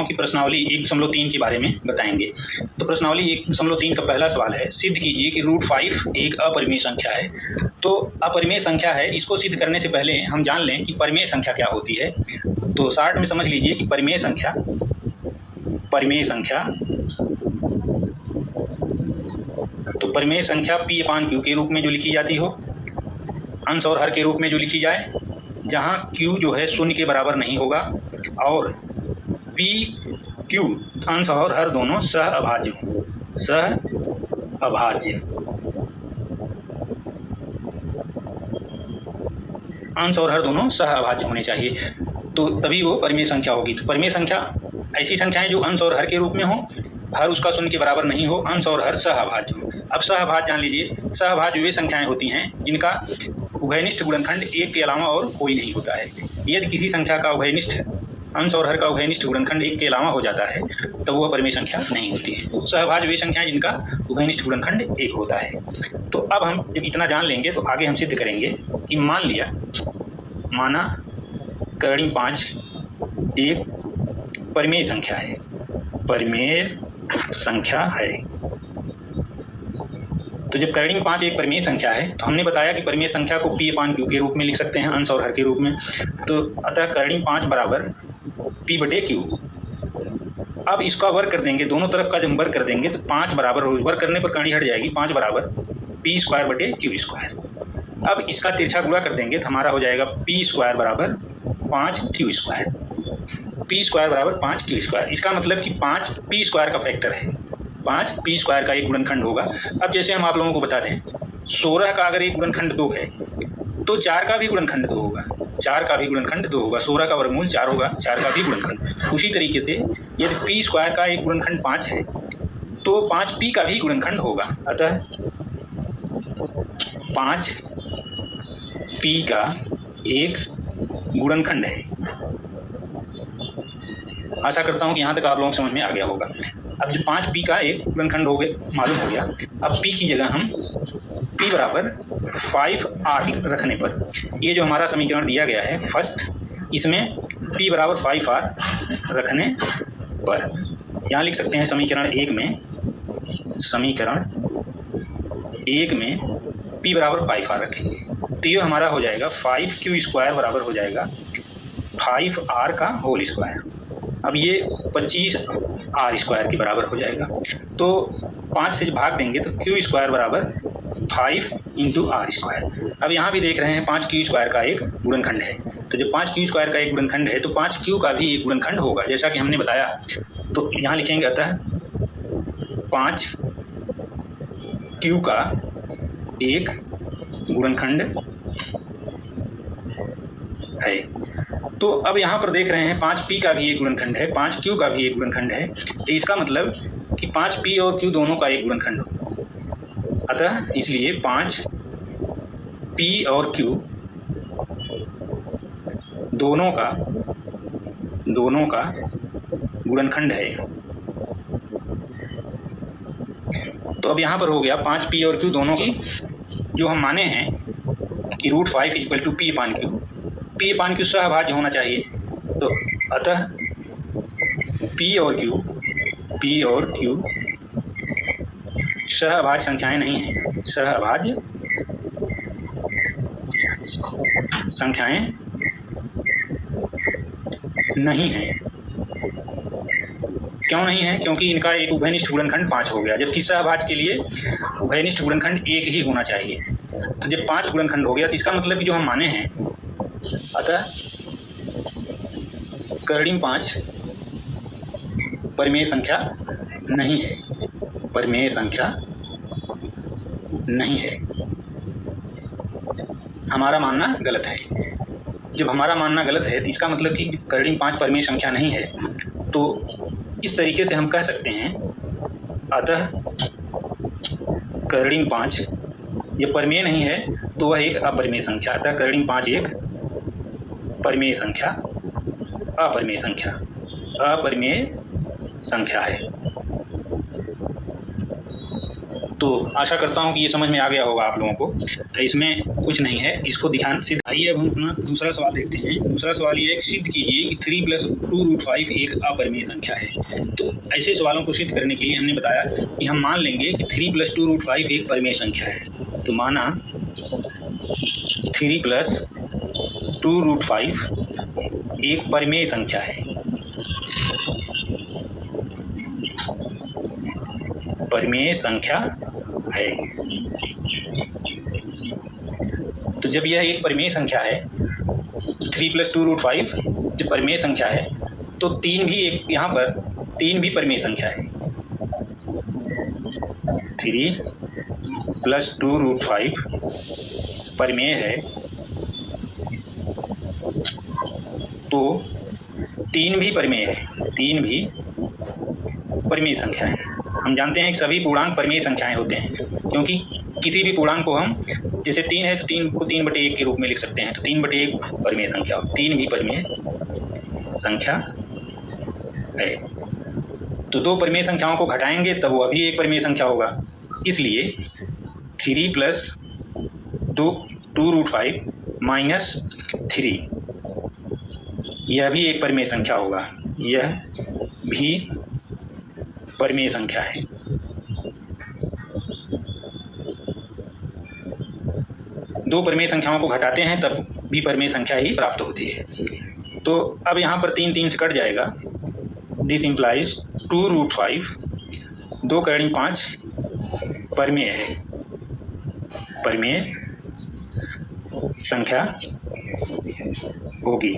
की प्रश्नावली 1.3 के बारे में बताएंगे। तो प्रश्नावली 1.3 का पहला सवाल है, सिद्ध कीजिए कि √5 एक अपरिमेय संख्या है। तो अपरिमेय संख्या है, इसको सिद्ध करने से पहले हम जान लें कि परिमेय संख्या क्या होती है। तो शॉर्ट में समझ लीजिए कि परिमेय संख्या तो परिमेय संख्या P/Q के रूप में जो लिखी जाती हो, अंश और हर के रूप में जो लिखी जाए, जहाँ Q जो है शून्य के बराबर नहीं होगा और PQ अंश और हर दोनों सहअभाज्य हों। अंश और हर दोनों सहअभाज्य होने चाहिए, तो तभी वो परिमेय संख्या होगी। तो परिमेय संख्या ऐसी संख्याएं जो अंश और हर के रूप में हो, हर उसका शून्य के बराबर नहीं हो, अंश और हर सहअभाज्य हो। अब सहअभाज्य जान लीजिए, सहअभाज्य वे संख्याएं होती हैं जिनका उभयनिष्ठ गुणनखंड एक के अलावा और कोई नहीं होता है। यदि किसी संख्या का उभयनिष्ठ अंश और हर का उभयनिष्ठ गुणनखंड एक के अलावा हो जाता है तो वह परिमेय संख्या नहीं होती है। सहअभाज्य वे संख्याएं जिनका उभयनिष्ठ गुणनखंड एक होता है। तो अब हम जब इतना जान लेंगे तो आगे हम सिद्ध करेंगे कि माना कर्णिम 5 एक परिमेय संख्या है। तो जब कर्णिम 5 एक परिमेय संख्या है तो हमने बताया कि परिमेय संख्या को P/Q के रूप में लिख सकते हैं, अंश और हर के रूप में। तो अतः कर्णिम 5 बराबर P/Q। अब इसका वर्ग कर देंगे, दोनों तरफ का जब वर्ग कर देंगे तो 5 बराबर हो, वर्ग करने पर कड़ी हट जाएगी, 5 बराबर P² अब इसका तिरछा गुणा कर देंगे तो हमारा हो जाएगा P² बराबर 5Q²। P² बराबर 5Q²। इसका मतलब कि 5 P² का फैक्टर है, 5 P² का एक गुणनखंड होगा। अब जैसे हम आप लोगों को बता दें, 16 का अगर एक गुणनखंड 2 है तो 4 का भी गुणनखंड 2 होगा, 16 का वर्गमूल 4 होगा, 4 का भी गुणनखंड। उसी तरीके से यदि P² का एक गुणनखंड 5 है तो 5P का भी गुणनखंड होगा। अतः 5P का एक गुणनखंड है। आशा करता हूं कि यहाँ तक आप लोगों को समझ में आ गया होगा। अब जब 5P का एक गुणनखंड हो गया, मालूम हो गया, अब P की जगह हम P बराबर 5R रखने पर, ये जो हमारा समीकरण दिया गया है फर्स्ट, इसमें P बराबर 5R रखने पर यहाँ लिख सकते हैं समीकरण एक में P बराबर 5R रखेंगे तो ये हमारा हो जाएगा 5Q² बराबर हो जाएगा 5R का होल स्क्वायर। अब ये 25R² के बराबर हो जाएगा। तो 5 से भाग देंगे तो Q² बराबर 5 × R²। अब यहाँ भी देख रहे हैं 5Q² का एक गुणनखंड है, तो जब 5Q² का एक गुणनखंड है तो 5Q का भी एक गुणनखंड होगा, जैसा कि हमने बताया। तो यहाँ लिखेंगे अतः 5Q का एक गुणनखंड है। तो अब यहाँ पर देख रहे हैं 5P का भी एक गुणनखंड है, 5Q का भी एक गुणनखंड है। तो इसका मतलब कि 5P और Q दोनों का एक गुणनखंड हो। अतः इसलिए 5P और Q दोनों का गुणनखंड है। तो अब यहाँ पर हो गया 5P और Q दोनों की जो हम माने हैं कि √5 = P/Q। P/Q सहअभाज्य होना चाहिए। तो अतः P और Q सहअभाज्य संख्याएं नहीं हैं, सहअभाज्य संख्याएं नहीं हैं। क्यों नहीं है? क्योंकि इनका एक उभयनिष्ठ गुणनखंड 5 हो गया, जबकि सहअभाज्य के लिए उभयनिष्ठ गुणनखंड 1 ही होना चाहिए। तो जब 5 गुणनखंड हो गया तो इसका मतलब कि जो हम माने हैं, अतः कर्णिम 5 परिमेय संख्या नहीं है। हमारा मानना गलत है। जब हमारा मानना गलत है तो इसका मतलब कि कर्णिम 5 परिमेय संख्या नहीं है। तो इस तरीके से हम कह सकते हैं, अतः कर्णिम 5 ये परिमेय नहीं है तो वह एक अपरिमेय संख्या। अतः कर्णिम 5 एक अपरिमेय संख्या है। तो आशा करता हूँ कि ये समझ में आ गया होगा आप लोगों को। तो इसमें कुछ नहीं है, इसको ध्यान से। आइए अब हम अपना दूसरा सवाल देखते हैं। दूसरा सवाल ये है, सिद्ध कीजिए कि 3 + 2√5 एक अपरिमेय संख्या है। तो ऐसे सवालों को सिद्ध करने के लिए हमने बताया कि हम मान लेंगे कि 3 + 2√5 एक परिमेय संख्या है। तो माना 3 + 2√5 एक परिमेय संख्या है। परिमेय संख्या है। तो जब यह एक परिमेय संख्या है, 3 + 2√5 जो परिमेय संख्या है, तो 3 भी एक, यहाँ पर 3 भी परिमेय संख्या है। 3 + 2√5 परिमेय है, तो 3 भी परिमेय है। 3 भी परिमेय संख्या है। हम जानते हैं कि सभी पूर्णांक परिमेय संख्याएं होते हैं, क्योंकि किसी भी पूर्णांक को हम, जैसे 3 है तो 3 को 3/1 के रूप में लिख सकते हैं। तो 3/1 परिमेय संख्या, 3 भी परिमेय संख्या है। तो 2 परिमेय संख्याओं को घटाएंगे तब वह भी एक परिमेय संख्या होगा। इसलिए 3 + 2√5 - 3 यह भी एक परिमेय संख्या होगा। यह भी परिमेय संख्या है। दो परिमेय संख्याओं को घटाते हैं तब भी परिमेय संख्या ही प्राप्त होती है। तो अब यहाँ पर 3 3 से कट जाएगा। दिस इम्प्लाइज 2√5 2 × 5 परिमेय है। परिमेय संख्या होगी,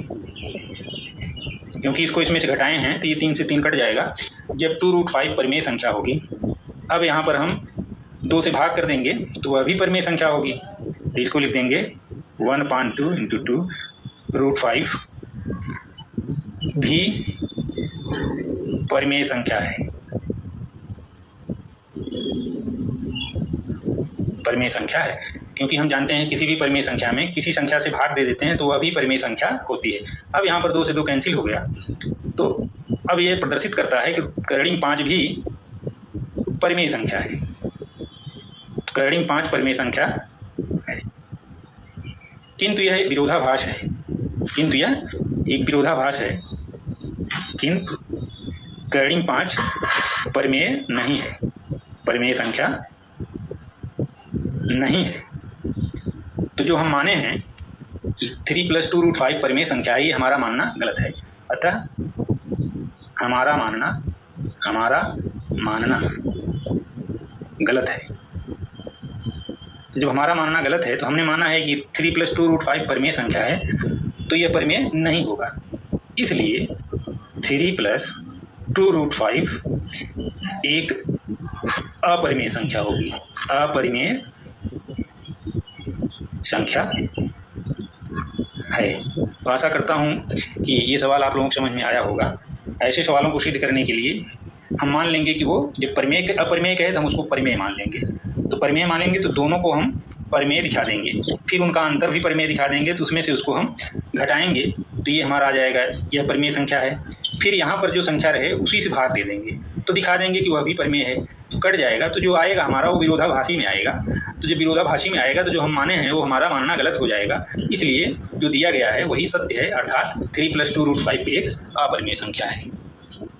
क्योंकि इसको इसमें से घटाए हैं तो ये 3 से 3 कट जाएगा। जब 2√5 परिमेय संख्या होगी, अब यहाँ पर हम 2 से भाग कर देंगे तो वह भी परिमेय संख्या होगी। तो इसको लिख देंगे 1/2 × 2√5 भी परिमेय संख्या है। परिमेय संख्या है, क्योंकि हम जानते हैं किसी भी परिमेय संख्या में किसी संख्या से भाग दे देते हैं तो वह भी परिमेय संख्या होती है। अब यहाँ पर 2 से 2 कैंसिल हो गया। तो अब ये प्रदर्शित करता है कि कर्णिम 5 भी परिमेय संख्या है। तो कर्णिम 5 परिमेय संख्या है, किंतु यह एक विरोधाभास है। किंतु यह एक विरोधाभास है। किंतु कर्णिम 5 परिमेय नहीं है, परिमेय संख्या नहीं है। तो जो हम माने हैं कि 3 + 2√5 परिमेय संख्या है, ये हमारा मानना गलत है। अतः हमारा मानना गलत है। तो जब हमारा मानना गलत है, तो हमने माना है कि 3 + 2√5 परिमेय संख्या है, तो यह परिमेय नहीं होगा। इसलिए 3 + 2√5 एक अपरिमेय संख्या होगी। अपरिमेय संख्या है। तो आशा करता हूँ कि ये सवाल आप लोगों को समझ में आया होगा। ऐसे सवालों को सिद्ध करने के लिए हम मान लेंगे कि वो जब परिमेय अपरिमेय कहे तो हम उसको परिमेय मान लेंगे। तो परिमेय मानेंगे तो दोनों को हम परिमेय दिखा देंगे, फिर उनका अंतर भी परिमेय दिखा देंगे। तो उसमें से उसको हम घटाएंगे तो ये हमारा आ जाएगा, यह परिमेय संख्या है। फिर यहाँ पर जो संख्या रहे उसी से भाग दे देंगे तो दिखा देंगे कि वह भी परिमेय है। तो कट जाएगा, तो जो आएगा हमारा वो विरोधाभासी में आएगा। तो जब विरोधाभासी में आएगा तो जो हम माने हैं वो हमारा मानना गलत हो जाएगा। इसलिए जो दिया गया है वही सत्य है, अर्थात 3 + 2√5 एक अपरिमेय संख्या है।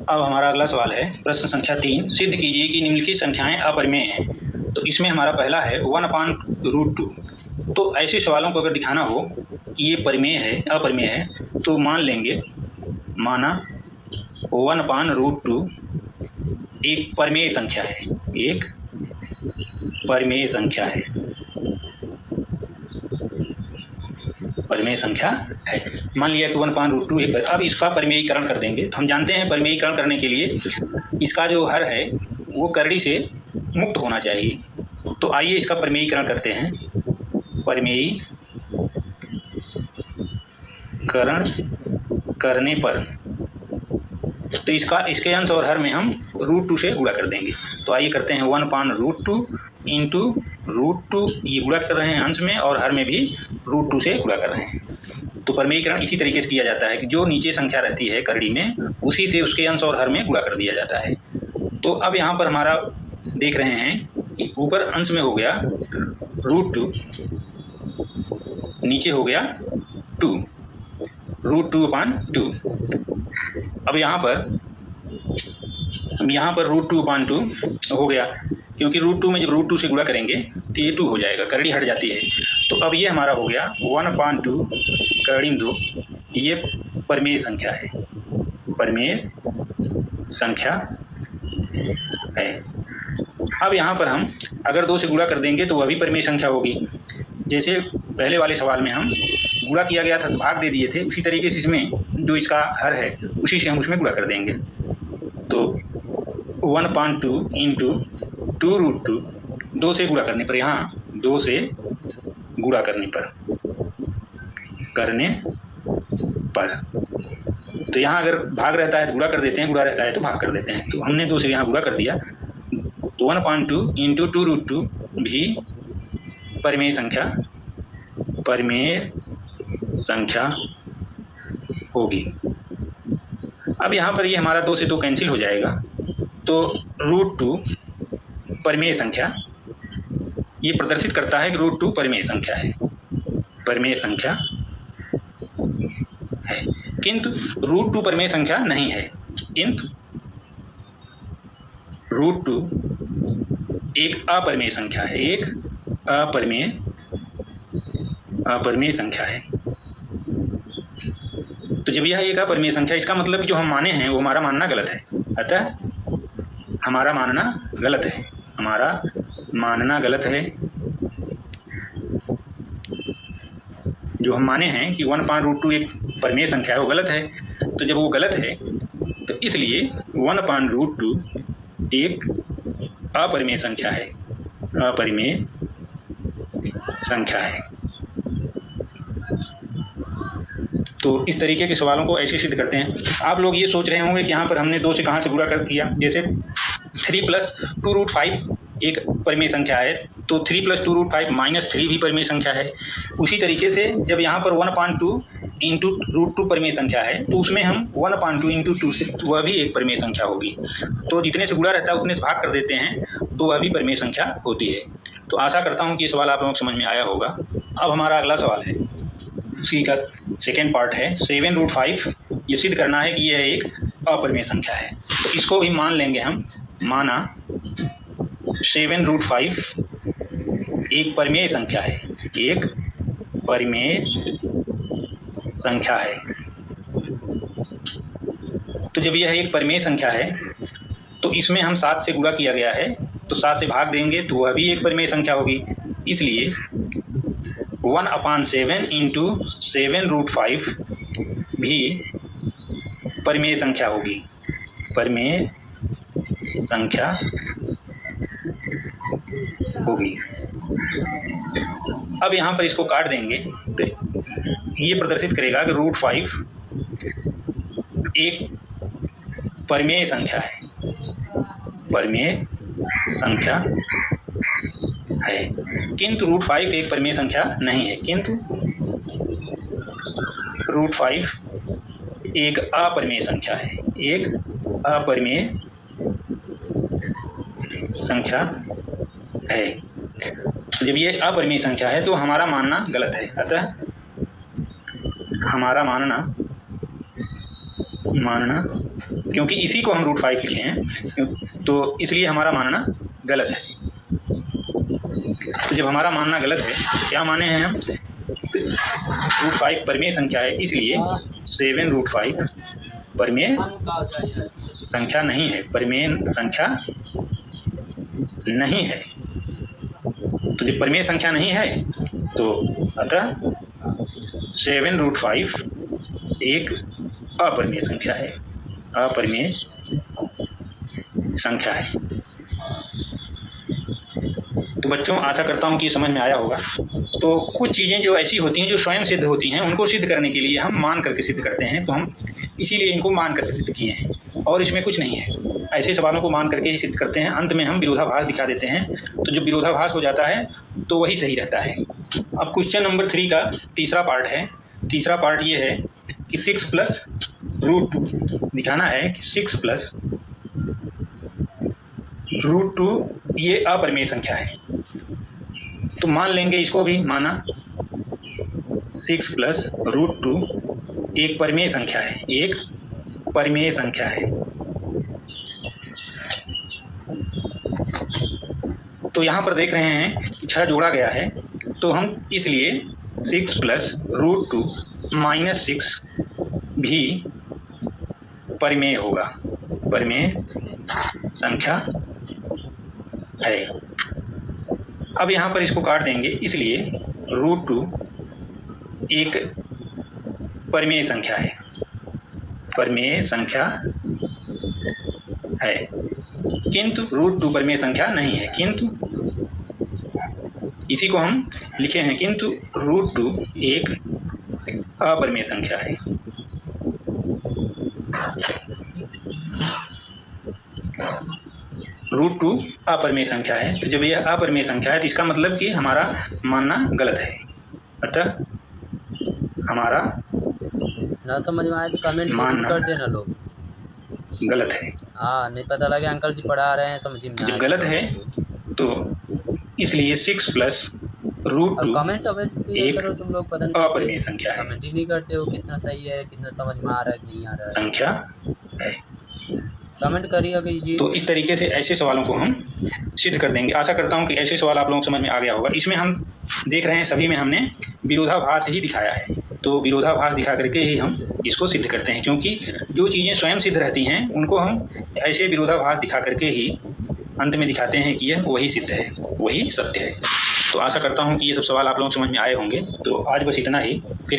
अब हमारा अगला सवाल है प्रश्न संख्या 3, सिद्ध कीजिए कि निम्नलिखित संख्याएं अपरिमेय हैं। तो इसमें हमारा पहला है 1/√2। तो ऐसे सवालों को अगर दिखाना हो कि ये परिमेय है अपरिमेय है, तो मान लेंगे, माना 1/√2 एक परिमेय संख्या है। एक परिमेय संख्या है। परिमेय संख्या है। मान लिया कि 1/√2 है। अब इसका परिमेयीकरण कर देंगे। तो हम जानते हैं परिमेयीकरण करने के लिए इसका जो हर है वो करड़ी से मुक्त होना चाहिए। तो आइए इसका परिमेयीकरण करते हैं। परिमेयीकरण करने पर तो इसके अंश और हर में हम √2 से गुणा कर देंगे। तो आइए करते हैं 1/√2 × √2। ये गुणा कर रहे हैं अंश में, और हर में भी √2 से गुणा कर रहे हैं। तो परिमेयीकरण इसी तरीके से किया जाता है कि जो नीचे संख्या रहती है करड़ी में, उसी से उसके अंश और हर में गुणा कर दिया जाता है। तो अब यहाँ पर हमारा देख रहे हैं कि ऊपर अंश में हो गया √2, नीचे हो गया 2, √2/2। अब यहाँ पर √2/2 हो गया, क्योंकि √2 में जब √2 से गुणा करेंगे तो ये 2 हो जाएगा, करड़ी हट जाती है। तो अब ये हमारा हो गया 1/2 करड़ी 2, ये परिमेय संख्या है, परिमेय संख्या है। अब यहाँ पर हम अगर 2 से गुणा कर देंगे तो वह भी परिमेय संख्या होगी। जैसे पहले वाले सवाल में हम गुणा किया गया था तो भाग दे दिए थे, उसी तरीके से इसमें जो इसका हर है उसी से हम उसमें गुणा कर देंगे। तो 1/2 इंटू 2√2, 2 से गुणा करने पर, यहाँ 2 से गुणा करने पर तो यहाँ अगर भाग रहता है तो गुणा कर देते हैं, गुणा रहता है तो भाग कर देते हैं। तो हमने 2 से यहाँ गुणा कर दिया, तो 1/2 इंटू 2√2 भी परिमेय संख्या होगी। अब यहाँ पर ये हमारा 2 से 2 कैंसिल हो जाएगा, तो √2 परिमेय संख्या, ये प्रदर्शित करता है कि √2 परिमेय संख्या है, किंतु √2 परिमेय संख्या नहीं है, किंतु √2 एक अपरिमेय संख्या है, एक अपरिमेय संख्या है। तो जब यह एक अपरिमेय संख्या, इसका मतलब जो हम माने हैं वो हमारा मानना गलत है, अतः हमारा मानना गलत है, जो हम माने हैं कि 1/√2 एक परिमेय संख्या है वो गलत है। तो जब वो गलत है तो इसलिए 1/√2 एक अपरिमेय संख्या है, तो इस तरीके के सवालों को ऐसे सिद्ध करते हैं। आप लोग ये सोच रहे होंगे कि यहाँ पर हमने 2 से कहाँ से गुणा कर किया, जैसे 3 + 2√5 एक परिमेय संख्या है, तो 3 + 2√5 -3 भी परिमेय संख्या है। उसी तरीके से जब यहाँ पर 1/2 इंटू √2 परिमेय संख्या है, तो उसमें हम 1/2 इंटू 2 से, वह भी एक परिमेय संख्या होगी। तो जितने से गुणा रहता है उतने से भाग कर देते हैं, तो वह भी परिमेय संख्या होती है। तो आशा करता हूँ कि ये सवाल आप लोगों को समझ में आया होगा। अब हमारा अगला सवाल है, उसी का सेकेंड पार्ट है 7√5। ये सिद्ध करना है कि यह एक अपरिमेय संख्या है। तो इसको भी मान लेंगे हम, माना 7√5 एक परिमेय संख्या है, एक परिमेय संख्या है। तो जब यह एक परिमेय संख्या है तो इसमें हम 7 से गुणा किया गया है, तो 7 से भाग देंगे तो वह भी एक परिमेय संख्या होगी। इसलिए 1/7 इंटू 7√5 भी परिमेय संख्या होगी, अब यहाँ पर इसको काट देंगे तो ये प्रदर्शित करेगा कि √5 एक परिमेय संख्या है, किंतु √5 एक परिमेय संख्या नहीं है, किंतु √5 एक अपरिमेय संख्या है, एक अपरिमेय संख्या है। तो जब ये अपरिमेय संख्या है तो हमारा मानना गलत है, अतः हमारा मानना क्योंकि इसी को हम √5 लिखे हैं, तो इसलिए हमारा मानना गलत है। तो जब हमारा मानना गलत है तो क्या माने हैं हम, तो √5 परिमेय संख्या है, इसलिए 7√5 परिमेय संख्या नहीं है, तो जब परिमेय संख्या नहीं है तो अतः 7√5 एक अपरिमेय संख्या है, तो बच्चों आशा करता हूँ कि ये समझ में आया होगा। तो कुछ चीज़ें जो ऐसी होती हैं जो स्वयं सिद्ध होती हैं, उनको सिद्ध करने के लिए हम मान करके सिद्ध करते हैं, तो हम इसीलिए इनको मान करके सिद्ध किए हैं, और इसमें कुछ नहीं है। ऐसे सवालों को मान करके ही सिद्ध करते हैं, अंत में हम विरोधाभास दिखा देते हैं, तो जो विरोधाभास हो जाता है तो वही सही रहता है। अब क्वेश्चन नंबर 3 का तीसरा पार्ट है। तीसरा पार्ट ये है कि 6 + √2 दिखाना है कि 6 + √2 ये अपरिमेय संख्या है, तो मान लेंगे इसको भी माना 6 प्लस √2 एक परिमेय संख्या है, एक परिमेय संख्या है। तो यहाँ पर देख रहे हैं 6 जोड़ा गया है, तो हम इसलिए 6 प्लस √2 माइनस 6 भी परिमेय होगा, परिमेय संख्या है। अब यहाँ पर इसको काट देंगे, इसलिए √2 एक परिमेय संख्या है, परिमेय संख्या है, किंतु √2 परिमेय संख्या नहीं है। किंतु इसी को हम लिखे हैं, किंतु √2 एक अपरिमेय संख्या है। √2 अपरिमेय संख्या है, तो जब यह अपरिमेय संख्या है तो इसका मतलब कि हमारा मानना गलत है। अतः हमारा ना समझ में आए तो कमेंट कर देना लोग, गलत है। हाँ, नहीं पता लगे अंकल जी पढ़ा रहे हैं समझ में जब गलत है तो इसलिए 6 प्लस √2 कमेंट अवश्य एक करो तुम लोग, पता नहीं अपरिमेय संख्या है, कमेंट ही नहीं करते हो। कितना सही है, कितना समझ में आ रहा है, नहीं आ रहा है, संख्या है। कमेंट करिए कीजिए। तो इस तरीके से ऐसे सवालों को हम सिद्ध कर देंगे। आशा करता हूं कि ऐसे सवाल आप लोगों को समझ में आ गया होगा। इसमें हम देख रहे हैं सभी में हमने विरोधाभास ही दिखाया है, तो विरोधाभास दिखा करके ही हम इसको सिद्ध करते हैं, क्योंकि जो चीज़ें स्वयं सिद्ध रहती हैं उनको हम ऐसे विरोधाभास दिखा करके ही अंत में दिखाते हैं कि यह वही सिद्ध है, वही सत्य है। तो आशा करता हूँ कि ये सब सवाल आप लोगों को समझ में आए होंगे। तो आज बस इतना ही। फिर